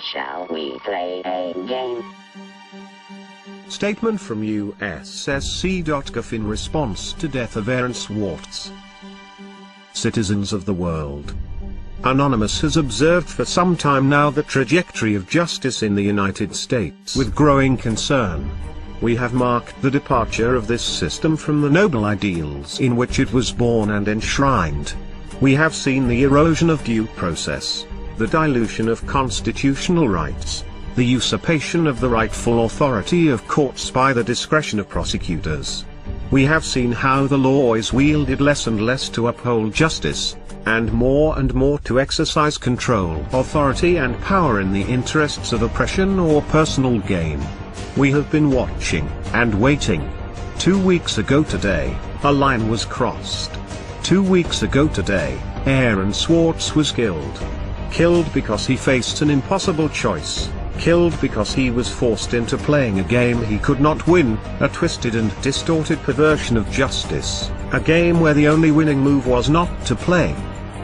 Shall we play a game? Statement from USSC.gov in response to death of Aaron Swartz. Citizens of the world. Anonymous has observed for some time now the trajectory of justice in the United States with growing concern. We have marked the departure of this system from the noble ideals in which it was born and enshrined. We have seen the erosion of due process, the dilution of constitutional rights, the usurpation of the rightful authority of courts by the discretion of prosecutors. We have seen how the law is wielded less and less to uphold justice, and more to exercise control, authority and power in the interests of oppression or personal gain. We have been watching, and waiting. 2 weeks ago today, a line was crossed. 2 weeks ago today, Aaron Swartz was killed. Killed because he faced an impossible choice. Killed because he was forced into playing a game he could not win, a twisted and distorted perversion of justice, a game where the only winning move was not to play.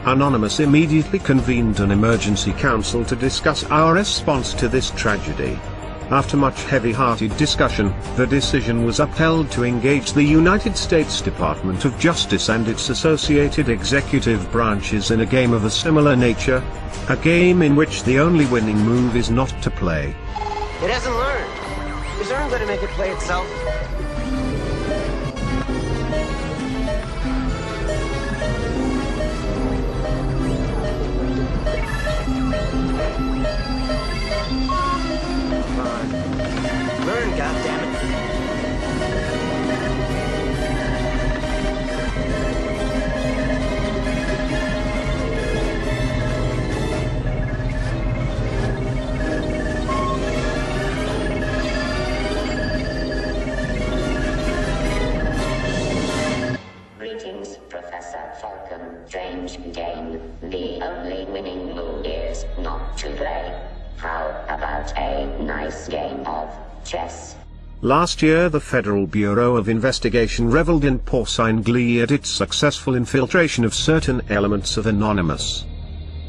Anonymous immediately convened an emergency council to discuss our response to this tragedy. After much heavy-hearted discussion, the decision was upheld to engage the United States Department of Justice and its associated executive branches in a game of a similar nature, a game in which the only winning move is not to play. It hasn't learned. Is Aaron going to make it play itself? Learn, goddammit. Greetings, Professor Falcon. Strange game. The only winning move is not to play. How about a nice game of chess? Last year the Federal Bureau of Investigation reveled in porcine glee at its successful infiltration of certain elements of Anonymous.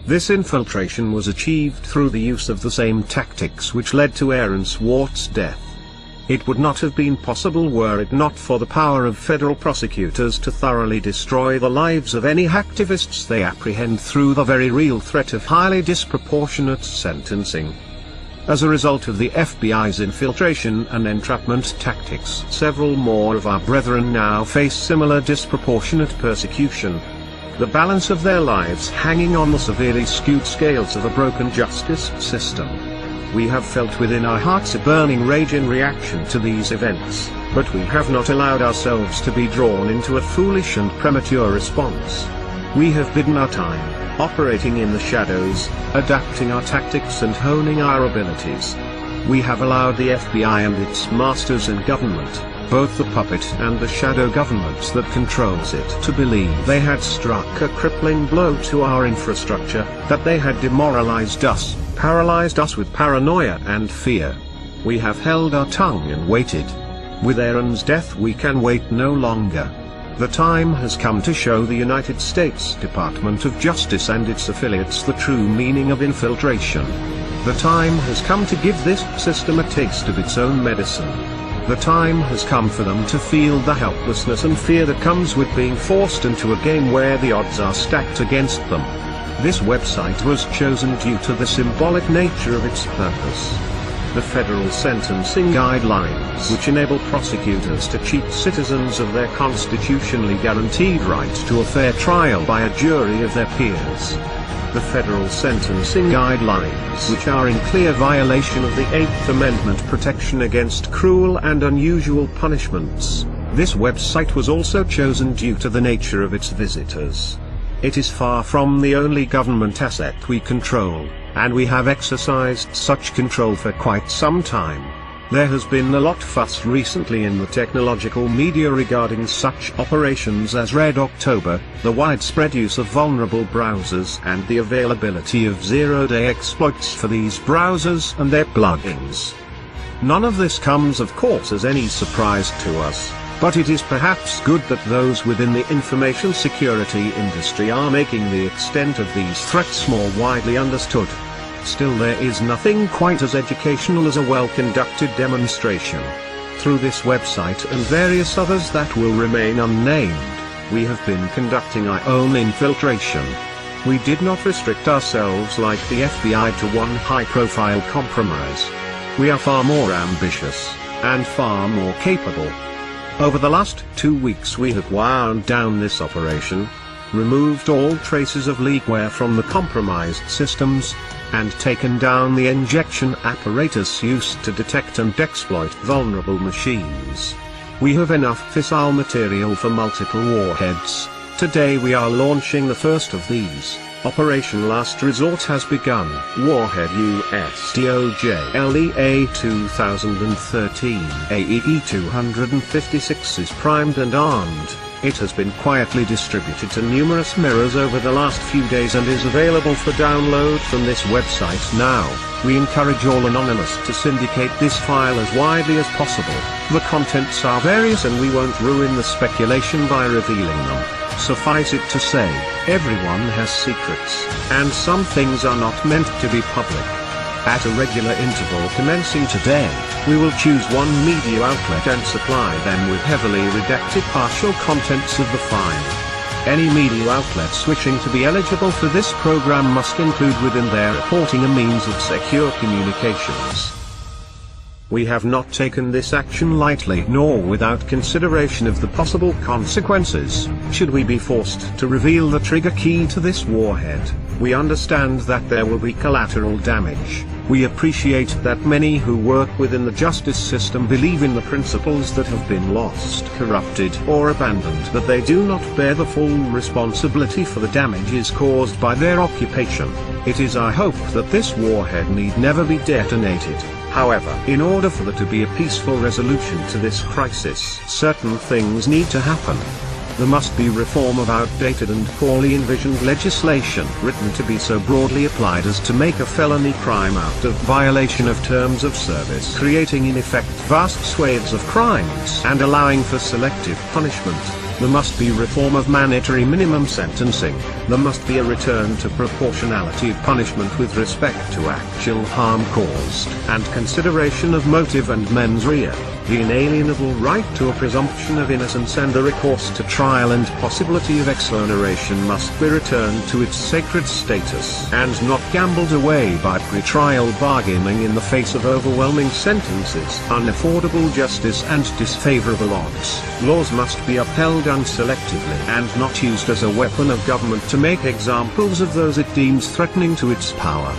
This infiltration was achieved through the use of the same tactics which led to Aaron Swartz's death. It would not have been possible were it not for the power of federal prosecutors to thoroughly destroy the lives of any hacktivists they apprehend through the very real threat of highly disproportionate sentencing. As a result of the FBI's infiltration and entrapment tactics, several more of our brethren now face similar disproportionate persecution. The balance of their lives hanging on the severely skewed scales of a broken justice system. We have felt within our hearts a burning rage in reaction to these events, but we have not allowed ourselves to be drawn into a foolish and premature response. We have bidden our time, operating in the shadows, adapting our tactics and honing our abilities. We have allowed the FBI and its masters in government, both the puppet and the shadow government that controls it, to believe they had struck a crippling blow to our infrastructure, that they had demoralized us, paralyzed us with paranoia and fear. We have held our tongue and waited. With Aaron's death we can wait no longer. The time has come to show the United States Department of Justice and its affiliates the true meaning of infiltration. The time has come to give this system a taste of its own medicine. The time has come for them to feel the helplessness and fear that comes with being forced into a game where the odds are stacked against them. This website was chosen due to the symbolic nature of its purpose. The federal sentencing guidelines, which enable prosecutors to cheat citizens of their constitutionally guaranteed right to a fair trial by a jury of their peers. The federal sentencing guidelines, which are in clear violation of the Eighth Amendment protection against cruel and unusual punishments. This website was also chosen due to the nature of its visitors. It is far from the only government asset we control, and we have exercised such control for quite some time. There has been a lot fuss recently in the technological media regarding such operations as Red October, the widespread use of vulnerable browsers and the availability of zero-day exploits for these browsers and their plugins. None of this comes of course as any surprise to us. But it is perhaps good that those within the information security industry are making the extent of these threats more widely understood. Still, there is nothing quite as educational as a well-conducted demonstration. Through this website and various others that will remain unnamed, we have been conducting our own infiltration. We did not restrict ourselves like the FBI to one high-profile compromise. We are far more ambitious, and far more capable. Over the last 2 weeks we have wound down this operation, removed all traces of leakware from the compromised systems, and taken down the injection apparatus used to detect and exploit vulnerable machines. We have enough fissile material for multiple warheads. Today we are launching the first of these. Operation Last Resort has begun. Warhead USDOJ LEA 2013 AEE 256 is primed and armed. It has been quietly distributed to numerous mirrors over the last few days and is available for download from this website now. We encourage all anonymous to syndicate this file as widely as possible. The contents are various and we won't ruin the speculation by revealing them. Suffice it to say, everyone has secrets, and some things are not meant to be public. At a regular interval commencing today, we will choose one media outlet and supply them with heavily redacted partial contents of the file. Any media outlets wishing to be eligible for this program must include within their reporting a means of secure communications. We have not taken this action lightly nor without consideration of the possible consequences, should we be forced to reveal the trigger key to this warhead. We understand that there will be collateral damage. We appreciate that many who work within the justice system believe in the principles that have been lost, corrupted, or abandoned, that they do not bear the full responsibility for the damages caused by their occupation. It is our hope that this warhead need never be detonated. However, in order for there to be a peaceful resolution to this crisis, certain things need to happen. There must be reform of outdated and poorly envisioned legislation written to be so broadly applied as to make a felony crime out of violation of terms of service, creating in effect vast swathes of crimes and allowing for selective punishment. There must be reform of mandatory minimum sentencing. There must be a return to proportionality of punishment with respect to actual harm caused, and consideration of motive and mens rea. The inalienable right to a presumption of innocence and the recourse to trial and possibility of exoneration must be returned to its sacred status and not gambled away by pre-trial bargaining in the face of overwhelming sentences, unaffordable justice and disfavorable odds. Laws must be upheld unselectively and not used as a weapon of government to make examples of those it deems threatening to its power.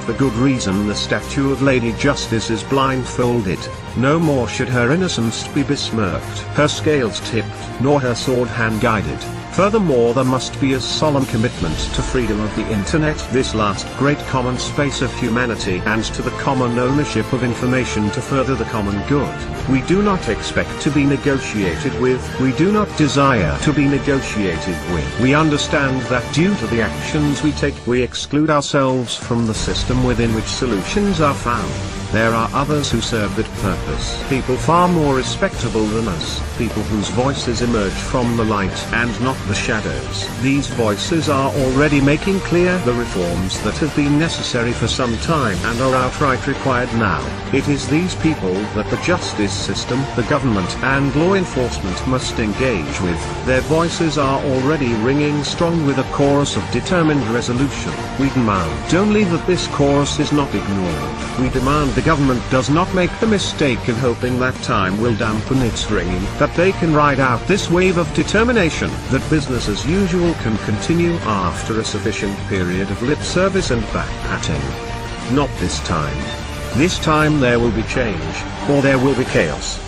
For good reason the statue of Lady Justice is blindfolded. No more should her innocence be besmirched, her scales tipped, nor her sword hand-guided. Furthermore, there must be a solemn commitment to freedom of the internet, this last great common space of humanity, and to the common ownership of information to further the common good. We do not expect to be negotiated with, we do not desire to be negotiated with. We understand that due to the actions we take, we exclude ourselves from the system within which solutions are found. There are others who serve that purpose. People far more respectable than us, people whose voices emerge from the light and not the shadows. These voices are already making clear the reforms that have been necessary for some time and are outright required now. It is these people that the justice system, the government and law enforcement must engage with. Their voices are already ringing strong with a chorus of determined resolution. We demand only that this chorus is not ignored. We demand the government does not make the mistake of hoping that time will dampen its ringing, that they can ride out this wave of determination, that business as usual can continue after a sufficient period of lip service and back-patting. Not this time. This time there will be change, or there will be chaos.